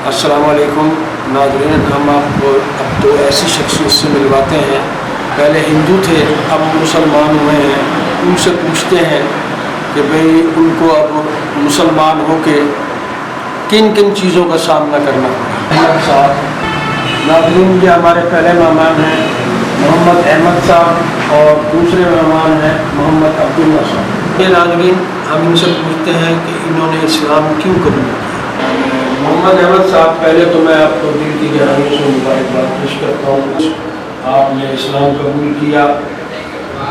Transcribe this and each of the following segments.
अस्सलाम वालेकुम नाज़रीन, हम आपको अब तो ऐसी शख्सियत से मिलवाते हैं, पहले हिंदू थे अब मुसलमान हुए हैं। उनसे पूछते हैं कि भाई उनको अब मुसलमान होके किन किन चीज़ों का सामना करना पड़ा। नाज़रीन, ये हमारे पहले मेहमान हैं मोहम्मद अहमद साहब और दूसरे मेहमान हैं मोहम्मद अब्दुल्ला साहब। ये नाज़रीन, हम इनसे पूछते हैं कि इन्होंने इस्लाम क्यों कबूल किया। मोहम्मद अहमद साहब, पहले तो मैं आपको दिल की गहराइयों से मुबारकबाद पेश करता हूँ, आपने इस्लाम कबूल किया।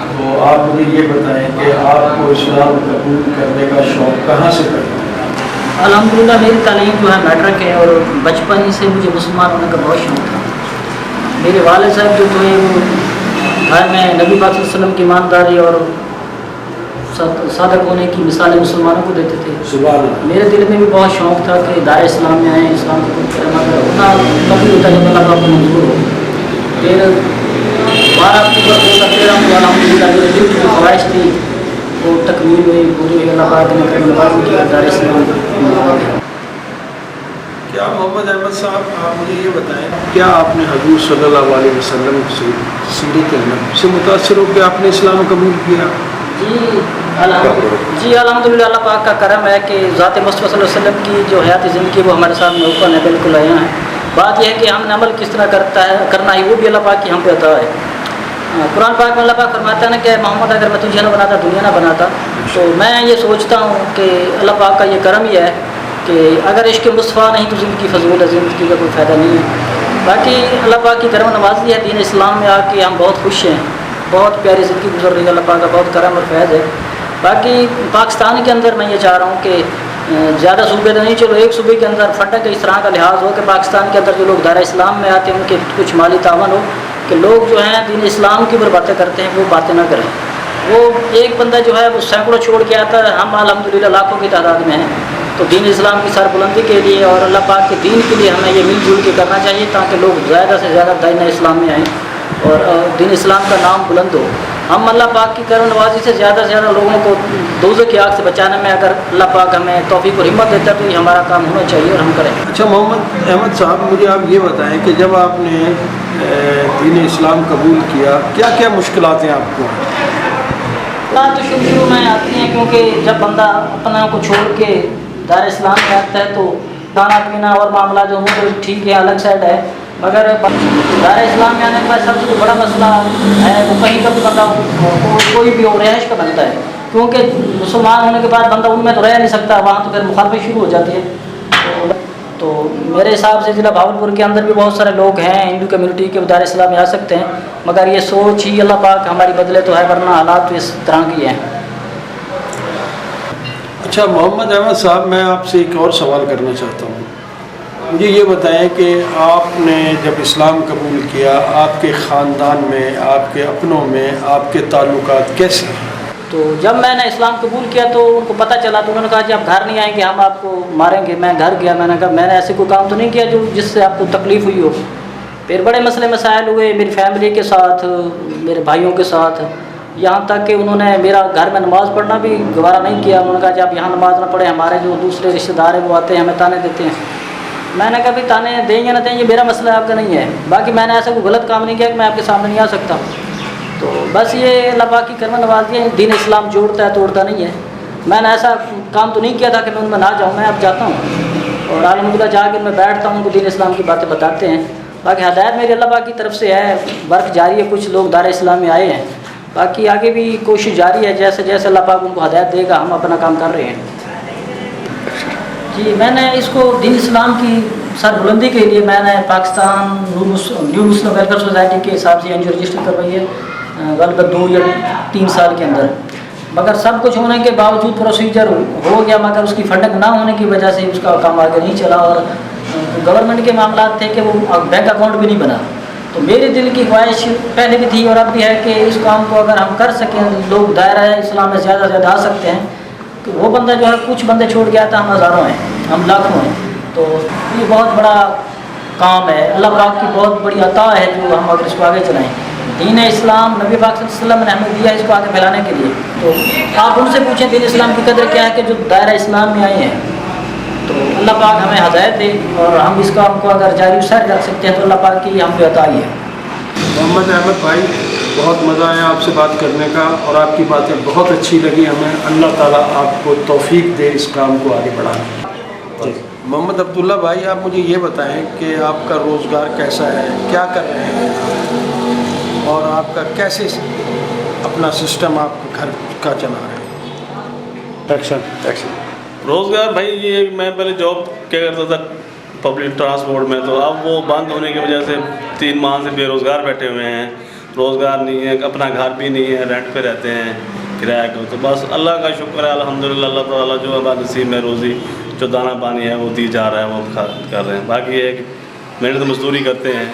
तो आप मुझे ये बताएं कि आपको इस्लाम कबूल करने का शौक़ कहाँ से पैदा हुआ। अल्हम्दुलिल्लाह मेरी तालीम जो है मैट्रिक है और बचपन से मुझे मुसलमान होने का बहुत शौक़ था। मेरे वाले साहब जो थे वो घर में नबी पाक सल्लल्लाहु अलैहि वसल्लम की ईमानदारी और सादक होने की मिसालें मुसलमानों को देते थे। सुभान अल्लाह। मेरे दिल में भी बहुत शौक़ था कि दायरे इस्लाम में आए, इस्लाम को करें, मगर उतना कभी होता जब अल्लाह पाक को मंजूर हो। फिर 12 अक्टूबर 2013 को अल्हम्दुलिल्लाह जो दिल की ख्वाहिश थी वो तकमील हुई, पूरी हुई। अल्लाह पाक ने करम किया, दायरे इस्लाम में। क्या मोहम्मद अहमद साहब, आप मुझे ये बताएं, क्या आपने हजूर सल्लल्लाहु अलैहि वसल्लम से सीरत नबी से मुतासिर होकर आपने इस्लाम कबूल किया। जी अल्हम्दुलिल्लाह, अल्लाह पाक का करम है कि ज़ात मुस्तफ़ा सल्लल्लाहु अलैहि वसल्लम की जो हयाती ज़िंदगी वो हमारे सामने ओपन है, बिल्कुल आया है। बात यह है कि हमने अमल किस तरह करना है वो भी अल्लाह पाक की हम पे अता है। कुरान पाक में अल्लाह पाक फरमाता है ना कि मोहम्मद, अगर मैं तुझे ना बनाता दुनिया ना बनाता। तो मैं ये सोचता हूँ कि अल्लाह पाक का ये करम ही है कि अगर इश्क़ मुस्तफ़ा नहीं तो ज़िंदगी फजूल है, ज़िंदगी का कोई फ़ायदा नहीं है। बाकी अल्लाह पाक की करम नवाज़ी है, दीन इस्लाम में आके हम बहुत खुश हैं, बहुत प्यारी ज़िंदगी गुजर रही है, अल्लाह पाक का बहुत करम और फैज़ है। बाकी पाकिस्तान के अंदर मैं ये चाह रहा हूँ कि ज़्यादा सूबे तो नहीं, चलो एक सूबे के अंदर फटा के इस तरह का लिहाज हो कि पाकिस्तान के अंदर जो लोग दायरा इस्लाम में आते हैं उनके कुछ माली तावन हो कि लोग जो हैं दीन इस्लाम की ऊपर बातें करते हैं वो बातें ना करें। वो एक बंदा जो है वो सैकड़ों छोड़ के आता है, हम अल्हम्दुलिल्लाह लाखों की तादाद में हैं। तो दीन इस्लाम की सरबुलंदी के लिए और अल्लाह पाक के दीन के लिए हमें ये मिलजुल के करना चाहिए ताकि लोग ज़्यादा से ज़्यादा दीन इस्लाम में आएँ और दीन इस्लाम का नाम बुलंद हो। हम अल्लाह पाक की करम नवाज़ी से ज़्यादा लोगों को दोज़ख की आग से बचाने में अगर अल्लाह पाक हमें तौफीक और हिम्मत देता है तो ये हमारा काम होना चाहिए और हम करें। अच्छा मोहम्मद अहमद साहब, मुझे आप ये बताएं कि जब आपने दीन इस्लाम कबूल किया, क्या क्या मुश्किलातें आपको तो शुरू में आती हैं, क्योंकि जब बंदा अपना को छोड़ के दायरे इस्लाम में आता है तो खाना पीना और मामला जो हो तो ठीक है, अलग साइड है। मगर दायरे इस्लाम में आने के बाद सबसे जो बड़ा मसला है वो कहीं का भी बंदा कोई भी हो रहाइश का बनता है, क्योंकि मुसलमान होने के बाद बंदा उनमें तो रह नहीं सकता, वहाँ तो फिर मुखालफत शुरू हो जाती है। तो मेरे हिसाब से ज़िला भावलपुर के अंदर भी बहुत सारे लोग हैं हिंदू कम्युनिटी के दायरे इस्लाम में आ सकते हैं, मगर ये सोच ही अल्लाह पाक हमारी बदले तो है, वरना हालात तो इस तरह की हैं। अच्छा मोहम्मद अहमद साहब, मैं आपसे एक और सवाल करना चाहता हूँ। मुझे ये बताएं कि आपने जब इस्लाम कबूल किया, आपके ख़ानदान में, आपके अपनों में आपके ताल्लुकात कैसे हैं? तो जब मैंने इस्लाम कबूल किया तो उनको पता चला, तो उन्होंने कहा कि आप घर नहीं आएंगे, हम आपको मारेंगे। मैं घर गया, मैंने कहा मैंने ऐसे कोई काम तो नहीं किया जो जिससे आपको तकलीफ़ हुई हो। फिर बड़े मसले मसाइल हुए मेरी फैमिली के साथ, मेरे भाइयों के साथ, यहाँ तक कि उन्होंने मेरा घर में नमाज़ पढ़ना भी गवारा नहीं किया। उन्होंने कहा कि आप यहाँ नमाज़ ना पढ़े, हमारे जो दूसरे रिश्तेदार हैं वो आते हैं हमें ताने देते हैं। मैंने कहा भी ताने दें या ना दें ये मेरा मसला आपका नहीं है, बाकी मैंने ऐसा कोई गलत काम नहीं किया कि मैं आपके सामने नहीं आ सकता। तो बस ये अल्लाह पाक की करम नवाज़ी है, दीन इस्लाम जोड़ता है तोड़ता नहीं है। मैंने ऐसा काम तो नहीं किया था कि मैं उनमें ना जाऊँ, मैं अब जाता हूँ और अल्हम्दुलिल्लाह जाकर मैं बैठता हूँ, उनको दीन इस्लाम की बातें बताते हैं। बाकी हदायत मेरी अल्लाह पाक की तरफ से है, वर्क जारी है, कुछ लोग दायरे इस्लाम में आए हैं, बाकी आगे भी कोशिश जारी है, जैसे जैसे अल्लाह पाक उनको हदायत देगा हम अपना काम कर रहे हैं। जी मैंने इसको दीन इस्लाम की सरबुलंदी के लिए मैंने पाकिस्तान न्यू मुस्लिम वेलफेयर सोसाइटी के हिसाब से एनजीओ रजिस्टर करवाई है, लगभग 2 या 3 साल के अंदर। मगर सब कुछ होने के बावजूद प्रोसीजर हो गया, मगर उसकी फंडिंग ना होने की वजह से उसका काम आगे नहीं चला और गवर्नमेंट के मामला थे कि वो बैंक अकाउंट भी नहीं बना। तो मेरे दिल की ख्वाहिश पहले भी थी और अब भी है कि इस काम को अगर हम कर सकें, लोग दायरा इस्लाम में ज़्यादा से ज़्यादा आ सकते हैं। तो वो बंदा जो है कुछ बंदे छोड़ गया था, हम हज़ारों हैं, हम लाखों हैं। तो ये बहुत बड़ा काम है, अल्लाह पाक की बहुत बड़ी अता है जो हम अगर इसको आगे चलाएँ। दीन इस्लाम नबी पाक सल्लल्लाहु अलैहि वसल्लम ने हमें दिया इसको आगे फैलाने के लिए। तो आप उनसे पूछें दीन इस्लाम की कदर क्या है कि जो दायरा इस्लाम में आए हैं। तो अल्लाह पाक हमें हदायत दे और हम इस काम को अगर जारी सर रख सकते हैं तो अल्लाह पाक की हम पे अता ही है। मोहम्मद अहमद भाई, बहुत मज़ा आया आपसे बात करने का और आपकी बातें बहुत अच्छी लगी हमें। अल्लाह ताला आपको तौफीक दे इस काम को आगे बढ़ाने की। मोहम्मद अब्दुल्ला भाई, आप मुझे ये बताएं कि आपका रोज़गार कैसा है, क्या कर रहे हैं और आपका कैसे अपना सिस्टम आप घर का चला रहे हैं। एक्शन। रोज़गार भाई, ये मैं पहले जॉब क्या करता था पब्लिक ट्रांसपोर्ट में, तो अब वो बंद होने की वजह से 3 माह से बेरोज़गार बैठे हुए हैं। रोज़गार नहीं है, अपना घर भी नहीं है, रेंट पे रहते हैं किराया को। तो बस अल्लाह का शुक्र है, अल्हम्दुलिल्लाह, अल्लाह ताला जो हमारे नसीब में रोज़ी जो दाना पानी है वो दी जा रहा है, वो कर रहे हैं। बाकी ये है कि मेहनत मजदूरी करते हैं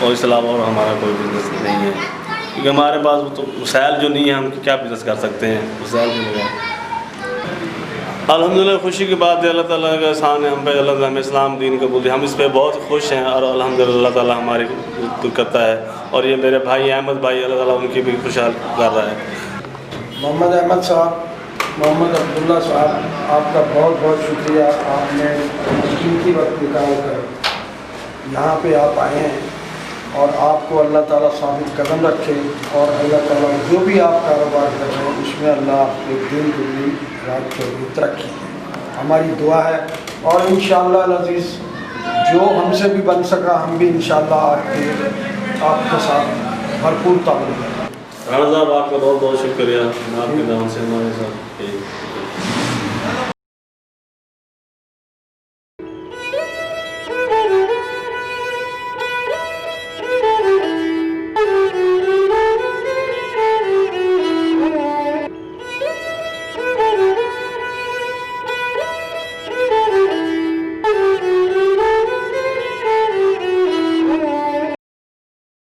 और इसके अलावा और हमारा कोई बिज़नेस नहीं है, क्योंकि हमारे पास तो वसाइल जो नहीं है, हम क्या बिज़नेस कर सकते हैं, वसाइल भी नहीं है। अल्हम्दुलिल्लाह, खुशी की बात है, अल्लाह ताला का एहसान है हम पे, अल्लाह ताला हमें इस्लाम दीन कबूल दिया, हम इस पे बहुत खुश हैं और अल्हम्दुलिल्लाह अल्लाह ताला हमारी कुल करता है। और ये मेरे भाई अहमद भाई, अल्लाह ताला उनकी भी खुशहाल कर रहा है। मोहम्मद अहमद साहब, मोहम्मद अब्दुल्ला साहब, आपका बहुत बहुत शुक्रिया। आपने कीमती वक्त निकाल कर यहाँ पे आप आए हैं और आपको अल्लाह ताला साबित कदम रखे और अल्लाह ताला जो भी आप कारोबार कर रहे हैं उसमें अल्लाह आपके दिन दुगनी रात चौगुनी तरक्की है, हमारी दुआ है। और इंशाअल्लाह अज़ीज़, जो हमसे भी बन सका हम भी इंशाअल्लाह आपके साथ भरपूर ताल्लुक़ है। राणा साहब, आपका बहुत बहुत शुक्रिया, आपके नाम से हमारे साथ